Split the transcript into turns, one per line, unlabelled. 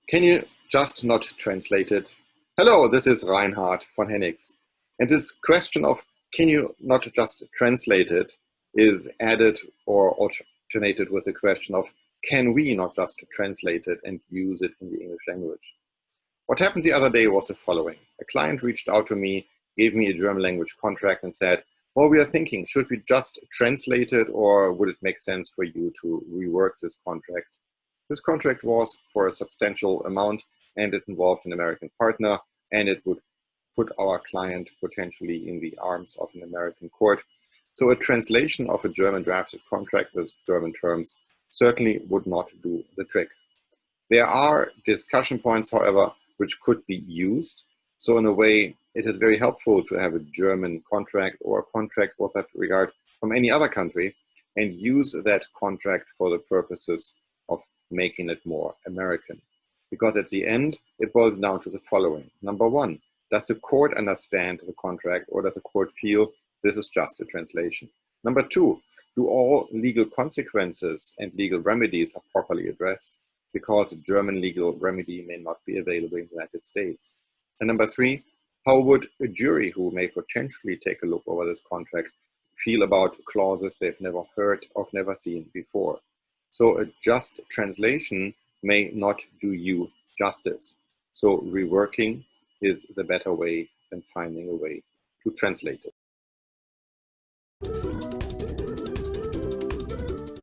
Can you just not translate it? Hello, this is Reinhard von Hennigs. And this question of can you not just translate it is added or alternated with the question of can we not just translate it and use it in the English language? What happened the other day was the following. A client reached out to me, gave me a German language contract and said, well, we are thinking, should we just translate it or would it make sense for you to rework this contract? This contract was for a substantial amount and it involved an American partner and it would put our client potentially in the arms of an American court. So a translation of a German drafted contract with German terms certainly would not do the trick. There are discussion points, however, which could be used. So in a way, it is very helpful to have a German contract or a contract with that regard from any other country and use that contract for the purposes of making it more American. Because at the end, it boils down to the following. Number one, does the court understand the contract or does the court feel this is just a translation? Number two, do all legal consequences and legal remedies are properly addressed? Because a German legal remedy may not be available in the United States. And number three, how would a jury who may potentially take a look over this contract feel about clauses they've never heard or never seen before? So a just translation may not do you justice. So reworking is the better way than finding a way to translate it.